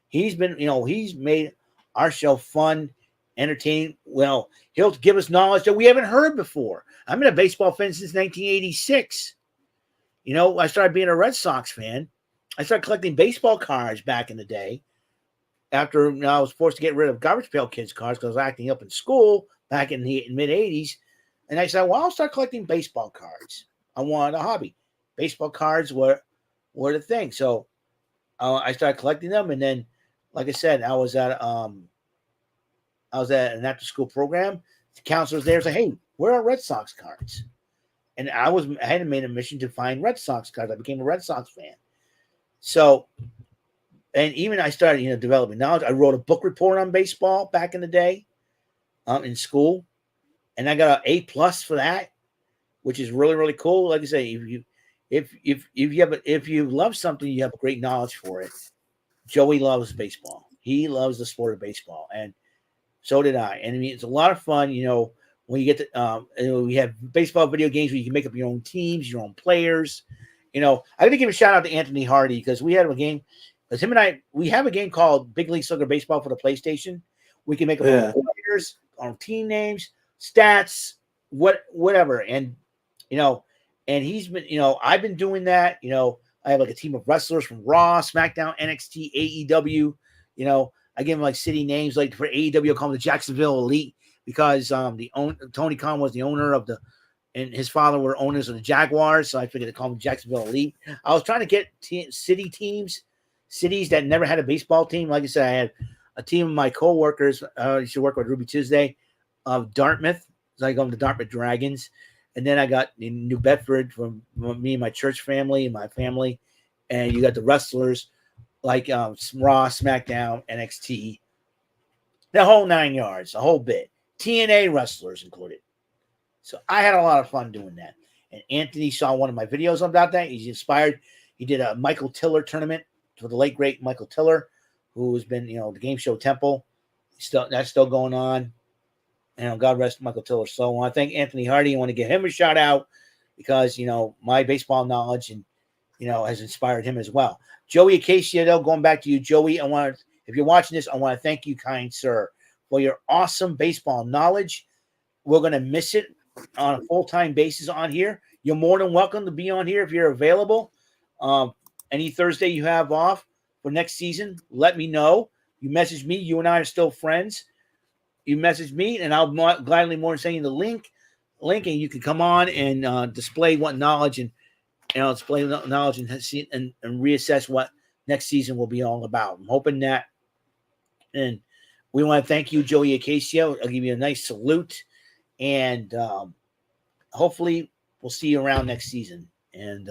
He's made our show fun, entertaining. Well, he'll give us knowledge that we haven't heard before. I've been a baseball fan since 1986. I started being a Red Sox fan. I started collecting baseball cards back in the day after I was forced to get rid of Garbage Pail Kids cards because I was acting up in school back in the mid-'80s. And I said, well, I'll start collecting baseball cards. I wanted a hobby. Baseball cards were the thing. So I started collecting them. And then, like I said, I was at an after-school program. The counselor was there and said, hey, where are Red Sox cards? And I had made a mission to find Red Sox cards. I became a Red Sox fan. So, and even I started, developing knowledge. I wrote a book report on baseball back in the day, in school, and I got an A+ for that, which is really, really cool. Like I say, if you love something, you have great knowledge for it. Joey loves baseball. He loves the sport of baseball, and so did I. And I mean, it's a lot of fun, when you get to, we have baseball video games where you can make up your own teams, your own players. I got to give a shout out to Anthony Hardy because we had a game. Because him and I, we have a game called Big League Soccer Baseball for the PlayStation. We can make up our own players, our own team names, stats, whatever. And and he's been, I've been doing that. I have like a team of wrestlers from Raw, SmackDown, NXT, AEW. I give them like city names. Like for AEW, I call them the Jacksonville Elite because Tony Khan was the owner of and his father were owners of the Jaguars, so I figured to call them Jacksonville Elite. I was trying to get cities that never had a baseball team. Like I said, I had a team of my coworkers. I used to work with Ruby Tuesday of Dartmouth. So I go to the Dartmouth Dragons. And then I got in New Bedford from me and my church family and my family. And you got the wrestlers like Raw, SmackDown, NXT. The whole 9 yards, the whole bit. TNA wrestlers included. So I had a lot of fun doing that. And Anthony saw one of my videos about that. He's inspired. He did a Michael Tiller tournament for the late, great Michael Tiller, who has been, the Game Show Temple. That's still going on. And God rest Michael Tiller. So I want to thank Anthony Hardy. I want to give him a shout out because, my baseball knowledge and, has inspired him as well. Joey Acacia, though, going back to you, Joey, if you're watching this, I want to thank you, kind sir, for your awesome baseball knowledge. We're going to miss it on a full-time basis on here. You're more than welcome to be on here if you're available. Any Thursday you have off for next season, let me know. You message me. You and I are still friends. You message me, and I'll gladly more send you the link, and you can come on and display what knowledge and display knowledge and reassess what next season will be all about. I'm hoping that, and we want to thank you, Joey Acacia. I'll give you a nice salute, and hopefully we'll see you around next season. And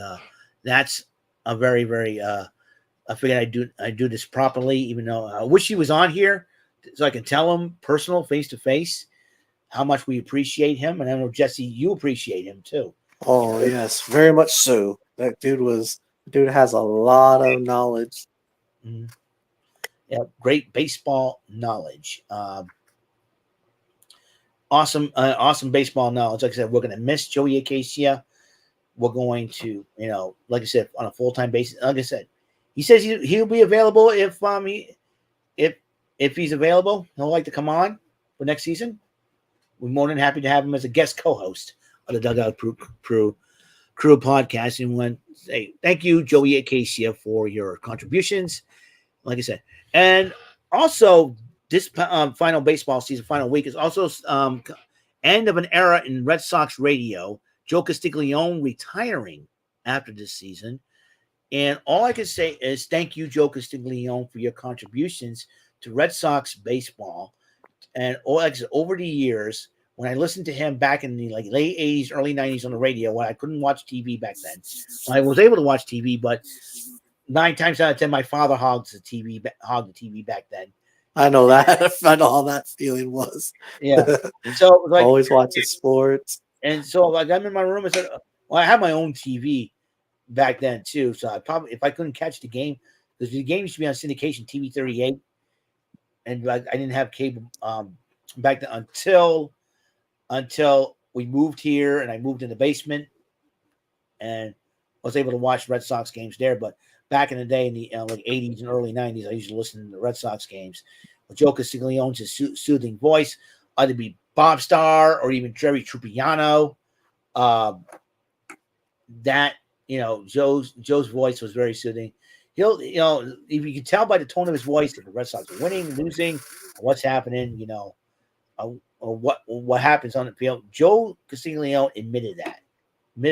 that's a very, very. I figured I do this properly, even though I wish he was on here so I can tell him personal, face to face, how much we appreciate him. And I know, Jesse, you appreciate him too. Oh, yes, very much so. That dude has a lot of knowledge. Mm-hmm. Yeah, great baseball knowledge. Awesome baseball knowledge. Like I said, we're going to miss Joey Acacia. We're going to, like I said, on a full-time basis. Like I said, he says he'll be available if he's available. He'll like to come on for next season. We're more than happy to have him as a guest co-host of the Dugout Crew podcast. And want to say thank you, Joey Acacia, for your contributions. Like I said, and also this final baseball season, final week is also end of an era in Red Sox radio. Joe Castiglione retiring after this season. And all I can say is thank you, Joe Castiglione, for your contributions to Red Sox baseball. And like I said, over the years, when I listened to him back in the late 80s, early 90s on the radio, when I couldn't watch TV back then. I was able to watch TV, but 9 times out of 10, my father hogged the TV back then. I know that. I know how that feeling was. Yeah. And so like always watching sports. And so like I'm in my room and said, well, I had my own TV back then too. So I probably, if I couldn't catch the game, because the game used to be on syndication TV 38, and like I didn't have cable back then until we moved here and I moved in the basement and was able to watch Red Sox games there. But back in the day, in the like 80s and early 90s, I used to listen to the Red Sox games with Joe Castiglione's soothing voice, either be Bob Starr or even Jerry Trupiano. That, Joe's voice was very soothing. He'll, if you can tell by the tone of his voice if the Red Sox are winning, losing, what's happening, or what happens on the field. Joe Castiglione admitted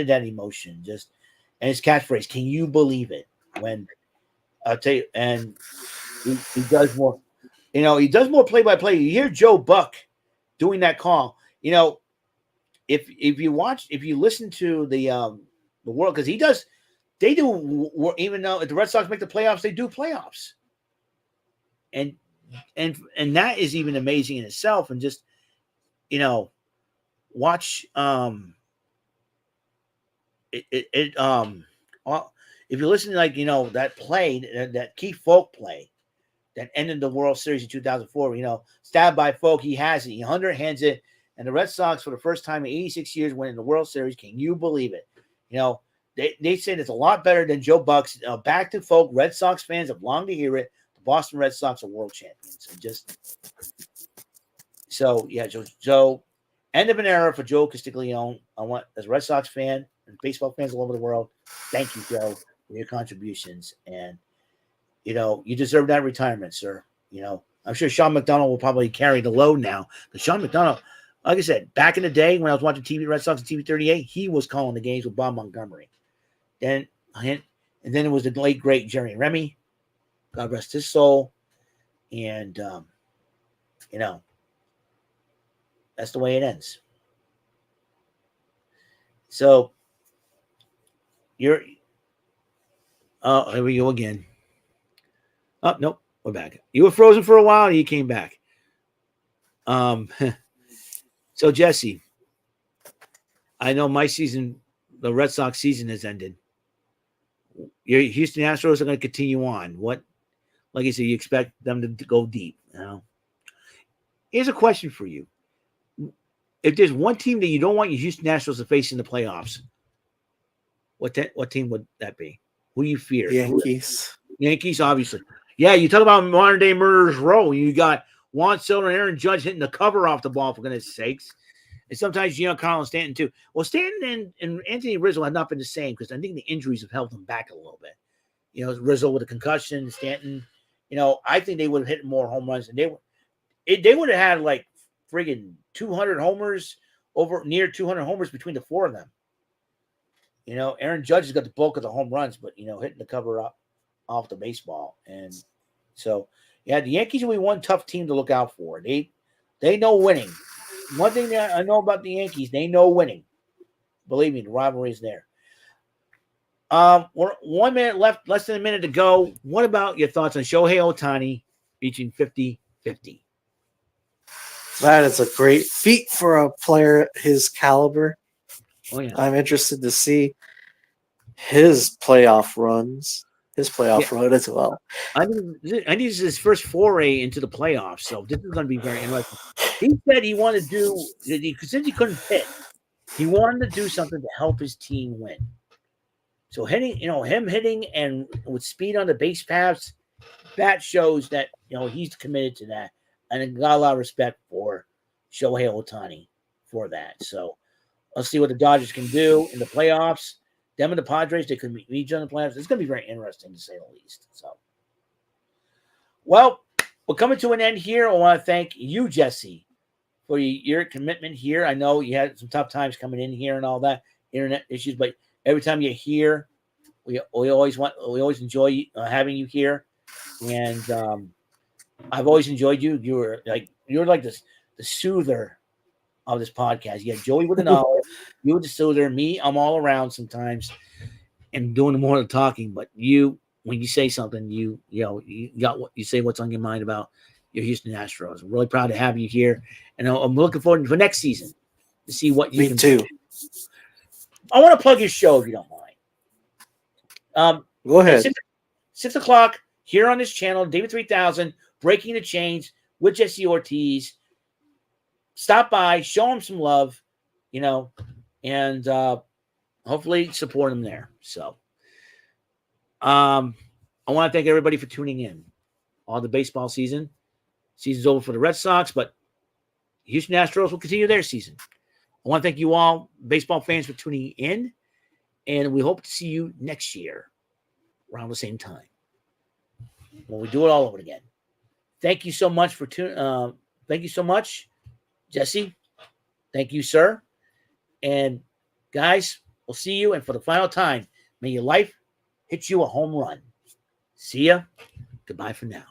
that emotion, and his catchphrase, "Can you believe it?" When I'll tell you, and he does more, he does more play-by-play. You hear Joe Buck doing that call, if you listen to the world, because they do, even though if the Red Sox make the playoffs, they do playoffs, and that is even amazing in itself. And just watch if you listen to that play, that Keith Folk play that ended the World Series in 2004, stabbed by Folk, he has it, he underhands it, and the Red Sox for the first time in 86 years winning the World Series. Can you believe it? They say it's a lot better than Joe Buck's. Back to Folk. Red Sox fans have longed to hear it. The Boston Red Sox are world champions. So end of an era for Joe Castiglione. I want, as a Red Sox fan and baseball fans all over the world, thank you, Joe, for your contributions. And you deserve that retirement, sir. I'm sure Sean McDonough will probably carry the load now. But Sean McDonough, like I said, back in the day when I was watching Red Sox on TV 38, he was calling the games with Bob Montgomery. And then it was the late great Jerry Remy, God rest his soul. And that's the way it ends. So here we go again. Oh, nope, we're back. You were frozen for a while and you came back. So Jesse, I know my season, the Red Sox season has ended. Your Houston Astros are going to continue on. What, like I said, you expect them to go deep. Here's a question for you. If there's one team that you don't want your Houston Astros to face in the playoffs, what team would that be? Who do you fear? Yankees, obviously. Yeah, you talk about modern day murderers row. You got Juan Soto and Aaron Judge hitting the cover off the ball, for goodness sakes. And sometimes Giancarlo Stanton too. Well, Stanton and Anthony Rizzo have not been the same because I think the injuries have held them back a little bit. Rizzo with a concussion, Stanton. I think they would have hit more home runs, and they would have had like friggin' 200 homers, over near 200 homers between the four of them. Aaron Judge has got the bulk of the home runs, but hitting the cover up off the baseball. And so, yeah, the Yankees will be one tough team to look out for. They know winning. One thing that I know about the Yankees, they know winning. Believe me, the rivalry is there. We're 1 minute left, less than a minute to go. What about your thoughts on Shohei Ohtani reaching 50-50? That is a great feat for a player his caliber. Oh, yeah. I'm interested to see his playoff run as well. I think this is his first foray into the playoffs, so this is going to be very interesting. He said he wanted to do, since he couldn't hit, he wanted to do something to help his team win. So him hitting and with speed on the base paths, that shows that he's committed to that, and I got a lot of respect for Shohei Ohtani for that. So let's see what the Dodgers can do in the playoffs. Them and the Padres, they could meet each other in the playoffs. It's going to be very interesting, to say the least. So, well, we're coming to an end here. I want to thank you, Jesse, for your commitment here. I know you had some tough times coming in here and all that, internet issues, but every time you're here, we always enjoy having you here. And I've always enjoyed you. You're like the soother of this podcast. You have Joey with the knowledge, you with the soother, me, I'm all around sometimes and doing more of the talking, but you when you say something, you got what you say, what's on your mind about your Houston Astros. I'm really proud to have you here, and I'm looking forward for next season to see what you Me can too. do. I want to plug your show if you don't mind. Go ahead. 6 o'clock here on this channel, David 3000, Breaking the Chains with Jesse Ortiz. Stop by, show him some love, and hopefully support him there. So, I want to thank everybody for tuning in. All the baseball season's over for the Red Sox, but Houston Astros will continue their season. I want to thank you all, baseball fans, for tuning in, and we hope to see you next year around the same time when we do it all over again. Thank you so much for thank you so much, Jesse. Thank you, sir. And guys, we'll see you. And for the final time, may your life hit you a home run. See ya. Goodbye for now.